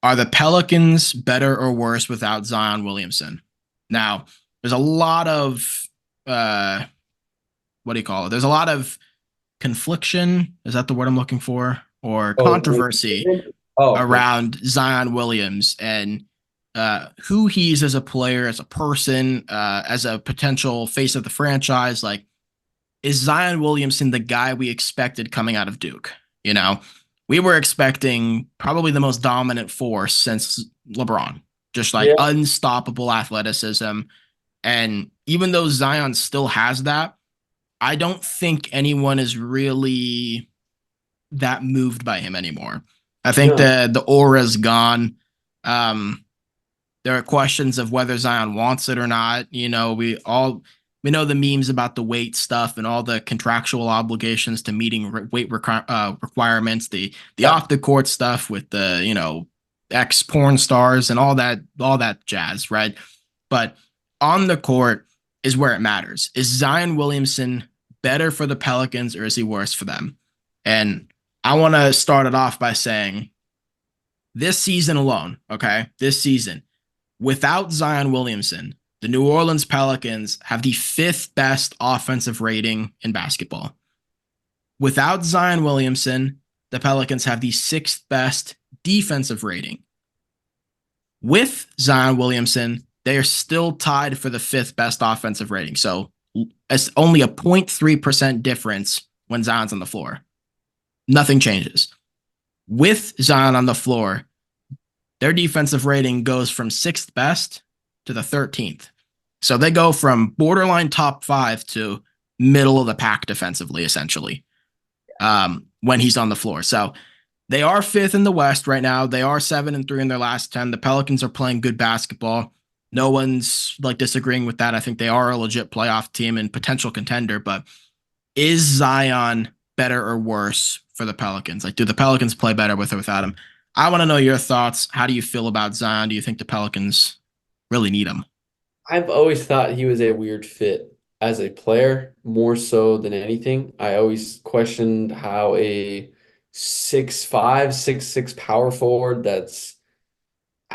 Are the Pelicans better or worse without Zion Williamson? Now, there's a lot of uh what do you call it? There's a lot of confliction. Is that the word I'm looking for? Or Oh, controversy oh, okay. around Zion Williams and who he is as a player, as a person, as a potential face of the franchise. Like, is Zion Williamson the guy we expected coming out of Duke? You know, we were expecting probably the most dominant force since LeBron, just like Yeah, unstoppable athleticism. And even though Zion still has that, I don't think anyone is really that moved by him anymore. I think no. the aura's gone. Um, there are questions of whether Zion wants it or not. We know the memes about the weight stuff and all the contractual obligations to meeting weight requirements, the Yeah. off the court stuff with the ex porn stars and all that jazz, right? But on the court is where it matters. Is Zion Williamson better for the Pelicans or is he worse for them? And I want to start it off by saying this season alone, okay, this season without Zion Williamson, the New Orleans Pelicans have the fifth best offensive rating in basketball. Without Zion Williamson, the Pelicans have the sixth best defensive rating. With Zion Williamson, they are still tied for the fifth best offensive rating. So it's only a 0.3% difference when Zion's on the floor. Nothing changes. With Zion on the floor, their defensive rating goes from sixth best to the 13th. So they go from borderline top five to middle of the pack defensively, essentially, when he's on the floor. So they are fifth in the West right now. They are 7-3 in their last 10. The Pelicans are playing good basketball. No one's like disagreeing with that. I think they are a legit playoff team and potential contender. But is Zion better or worse for the Pelicans? Like, do the Pelicans play better with or without him? I want to know your thoughts. How do you feel about Zion? Do you think the Pelicans really need him? I've always thought he was a weird fit as a player, more so than anything. I always questioned how a 6'5", 6'6" power forward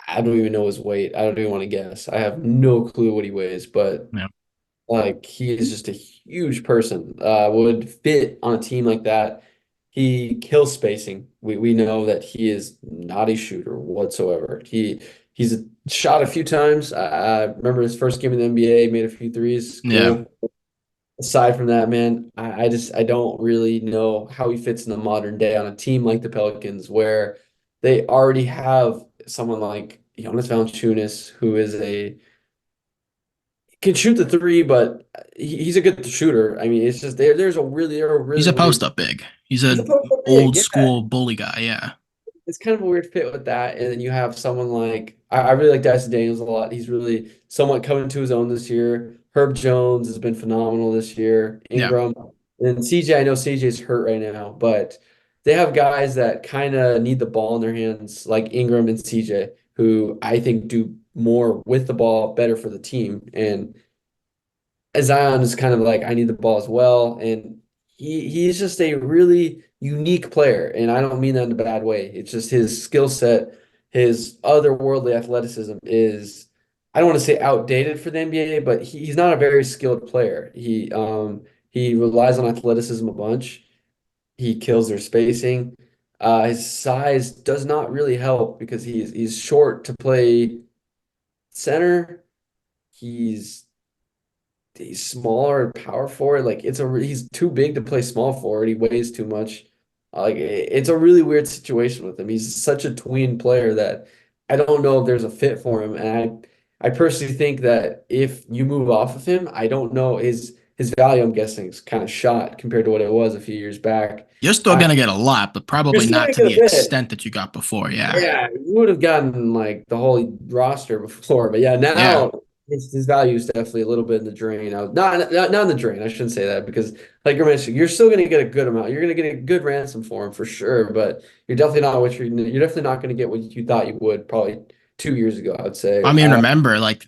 I don't even know his weight. I don't even want to guess. I have no clue what he weighs, but Yeah. like he is just a huge person. Would fit on a team like that. He kills spacing. We know that he is not a shooter whatsoever. He's shot a few times. I remember his first game in the NBA, made a few threes. Yeah. Cool. Aside from that, man, I don't really know how he fits in the modern day on a team like the Pelicans, where they already have someone like Jonas Valanciunas, who is a can shoot the three, but he's a good shooter. I mean, it's just they're a He's really a post weird. up big. He's He's a an post big, old yeah. school bully guy. Yeah. It's kind of a weird fit with that. And then you have someone like I really like Dyson Daniels a lot. He's really somewhat coming to his own this year. Herb Jones has been phenomenal this year. Yeah. Ingram and CJ. I know CJ's hurt right now, but they have guys that kind of need the ball in their hands, like Ingram and CJ, who I think do more with the ball, better for the team. And Zion is kind of like, I need the ball as well. And he's just a really unique player. And I don't mean that in a bad way. It's just his skill set, his otherworldly athleticism is, I don't want to say outdated for the NBA, but he's not a very skilled player. He relies on athleticism a bunch. He kills their spacing. His size does not really help because he's short to play center. He's he's smaller power forward. Like he's too big to play small forward. He weighs too much. It's a really weird situation with him. He's such a tween player that I don't know if there's a fit for him. And I personally think that if you move off of him, I don't know his value. I'm guessing is kind of shot compared to what it was a few years back. You're still I, gonna get a lot, but you're probably still not gonna to get a the bit. extent that you got before. Yeah. Yeah, you would have gotten like the whole roster before, but yeah, Yeah. now his value is definitely a little bit in the drain. Not in the drain. I shouldn't say that because, like you're mentioning, you're still going to get a good amount. You're going to get a good ransom for him for sure, but you're definitely not going to get what you thought you would probably 2 years ago. I would say. I mean, remember, like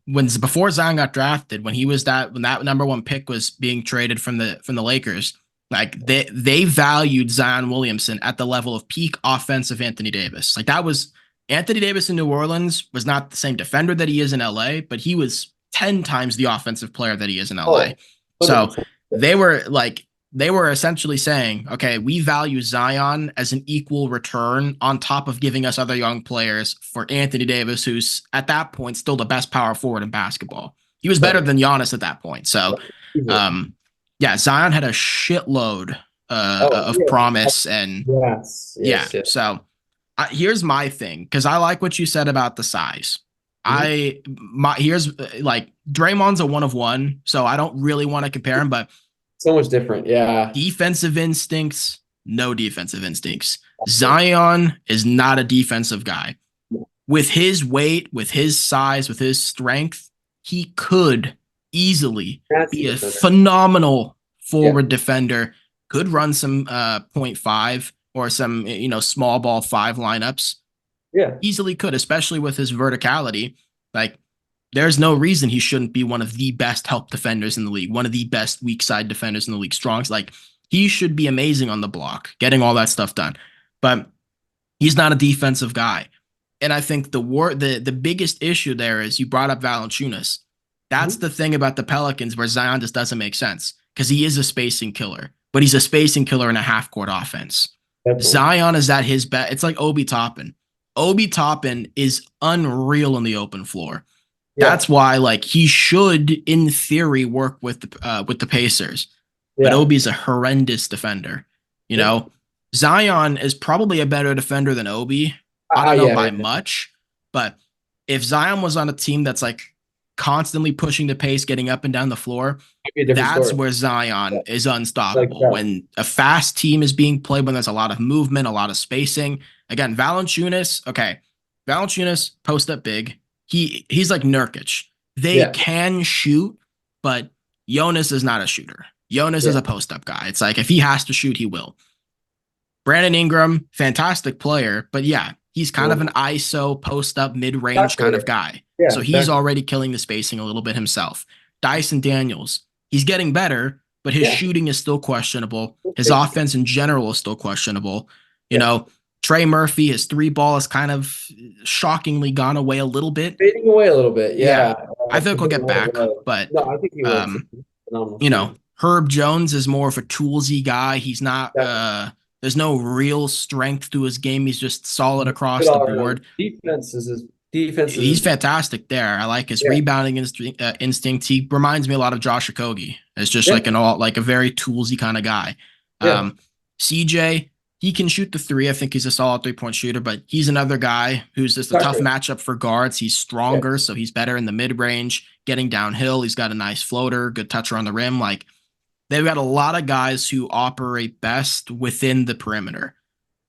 when before Zion got drafted, when that number one pick was being traded from the Lakers, like they valued Zion Williamson at the level of peak offensive Anthony Davis. Like that was Anthony Davis in New Orleans was not the same defender that he is in LA, but he was 10 times the offensive player that he is in LA. Oh, So 100%. they were essentially saying, okay, we value Zion as an equal return on top of giving us other young players for Anthony Davis, who's at that point still the best power forward in basketball. He was better Right. than Giannis at that point. So, Right. Easily. yeah, Zion had a shitload Oh, of yeah. promise, and Yes, yeah. yes, yes. So here's my thing, because I like what you said about the size. Mhm. Here's like Draymond's a 1 of 1, so I don't really want to compare him, but So much different. Yeah. defensive instincts, no defensive instincts. Right. Zion is not a defensive guy. With his weight, with his size, with his strength, he could easily That's the be a defender. phenomenal Yeah. forward defender, could run some point 0.5 or some small ball 5 lineups. Yeah. Easily could, especially with his verticality. Like, there's no reason he shouldn't be one of the best help defenders in the league, one of the best weak side defenders in the league. Strongs, like, he should be amazing on the block, getting all that stuff done. But he's not a defensive guy. And I think the biggest issue there is you brought up Valanciunas. That's Mhm. the thing about the Pelicans where Zion just doesn't make sense because he is a spacing killer, but he's a spacing killer in a half court offense. Definitely. Zion is at his best. It's like Obi Toppin. Obi Toppin is unreal in the open floor. Yeah. That's why, like, he should, in theory, work with the Pacers. But Yeah. Obi's a horrendous defender. You Yeah. know, Zion is probably a better defender than Obi. I don't know Yeah. by Yeah. much, but if Zion was on a team that's like constantly pushing the pace, getting up and down the floor, Might be a different that's story. where Yeah. Zion is Like unstoppable. that. When a fast team is being played, when there's a lot of movement, a lot of spacing. Again, Valanciunas, okay, Valanciunas post up big. He's like Nurkic. They Yeah. can shoot, but Jonas is not a shooter. Jonas is Yeah. a post up guy. It's like if he has to shoot, he will. Brandon Ingram, fantastic player, but yeah, he's kind of an No. ISO post up mid Shot range kind of creator. guy. Yeah. So he's Exactly. already killing the spacing a little bit himself. Dyson Daniels, he's getting better, but his Yeah. shooting is still questionable. His It's, offense in general is still questionable. You yeah. know, Trey Murphy, his three ball has kind of shockingly gone away a little bit. Fading away a little bit. Yeah, Yeah. I think he'll Compared to get what it back, was. but No, I think he will too. um, Phenomenal shooter. Herb Jones is more of a toolsy guy. He's not Definitely. there's no real strength to his game. He's just solid Good across the all around. board. Defense is He's his, fantastic there. I like his yeah. rebounding instinct. He reminds me a lot of Josh Okogie. It's just Yeah. like a very toolsy kind of guy. Yeah. CJ, he can shoot the three. I think he's a solid 3-point shooter, but he's another guy who's just a Shot tough creator. matchup for guards. He's Yeah. stronger, so he's better in the mid range, getting downhill. He's got a nice floater, good toucher on the rim. Like, they've got a lot of guys who operate best within the perimeter,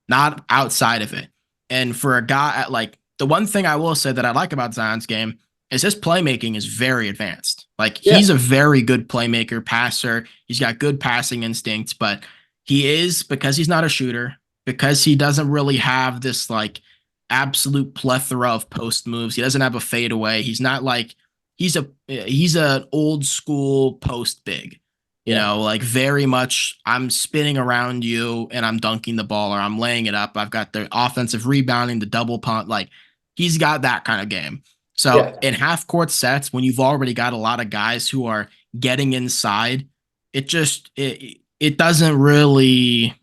not outside of it. And for a guy at like the one thing I will say that I like about Zion's game is his playmaking is very advanced. Like, Yeah. he's a very good playmaker, passer. He's got good passing instincts, but he is, because he's not a shooter, because he doesn't really have this like absolute plethora of post moves. He doesn't have a fadeaway. He's not like he's an old school post big. Yeah. Like, very much I'm spinning around you and I'm dunking the ball or I'm laying it up. I've got the offensive rebounding, the double punt. Like, he's got that kind of game. So Yeah. in half court sets, when you've already got a lot of guys who are getting inside, it doesn't really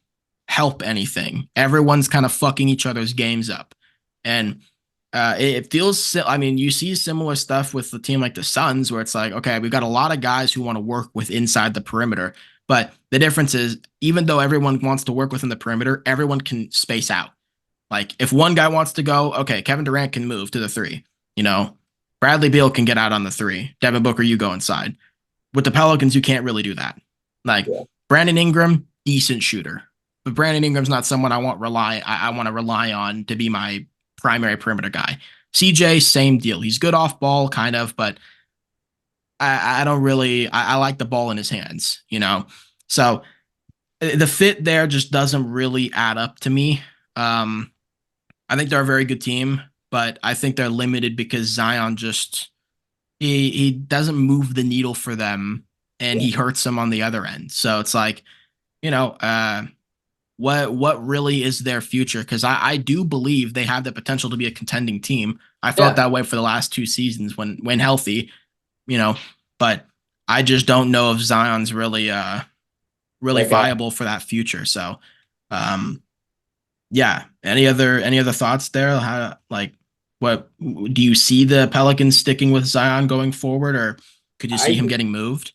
help anything. Everyone's kind of fucking each other's games up. And it feels, I mean, you see similar stuff with the team like the Suns, where it's like, okay, we've got a lot of guys who want to work with inside the perimeter. But the difference is, even though everyone wants to work within the perimeter, everyone can space out. Like, if one guy wants to go, okay, Kevin Durant can move to the three. You know, Bradley Beal can get out on the three. Devin Booker, you go inside. With the Pelicans, you can't really do that. Like, Yeah. Brandon Ingram, decent shooter, but Brandon Ingram's not someone I want to rely on to be my primary perimeter guy. CJ, same deal. He's good off ball, kind of, but I don't really. I like the ball in his hands. So the fit there just doesn't really add up to me. Um, I think they're a very good team, but I think they're limited because Zion just he doesn't move the needle for them, and Yeah. he hurts them on the other end. So it's like, you know, uh, what really is their future? Because I do believe they have the potential to be a contending team. I felt Yeah, that way for the last 2 seasons when healthy, you know, but I just don't know if Zion's really that guy. viable for that future. So um yeah. Any other thoughts there? How like what do you see the Pelicans sticking with Zion going forward, or could you see I him think getting moved?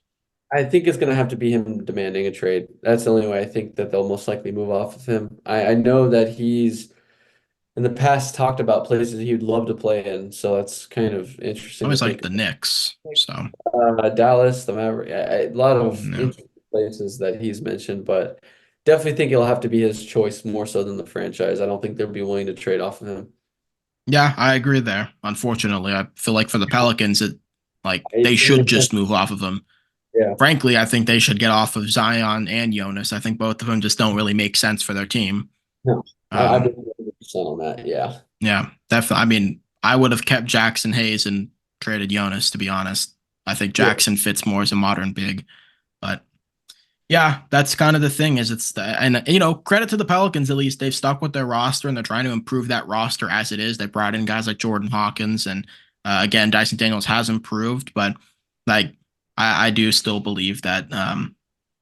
I think it's going to have to be him demanding a trade. That's the only way I think that they'll most likely move off of him. I know that he's in the past talked about places he would love to play in, so that's kind of I interesting to always like think. the Knicks. So Dallas, the Maverick, a lot of no. interesting places that he's mentioned, but definitely think it'll have to be his choice more so than the franchise. I don't think they'll be willing to trade off of him. Yeah, I agree there. Unfortunately, I feel like for the Pelicans, they It should makes sense. just move off of him. Yeah. Frankly, I think they should get off of Zion and Jonas. I think both of them just don't really make sense for their team. No, I Um, believe 100% on that. Yeah. yeah, definitely. I mean, I would have kept Jackson Hayes and traded Jonas, to be honest. I think Yeah, Jackson fits more as a modern big, but yeah, that's kind of the thing is and credit to the Pelicans, at least they've stuck with their roster and they're trying to improve that roster as it is. They brought in guys like Jordan Hawkins and again, Dyson Daniels has improved, but like I do still believe that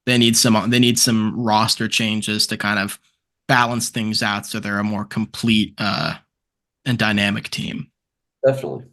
they need some roster changes to kind of balance things out so they're a more complete and dynamic team. definitely.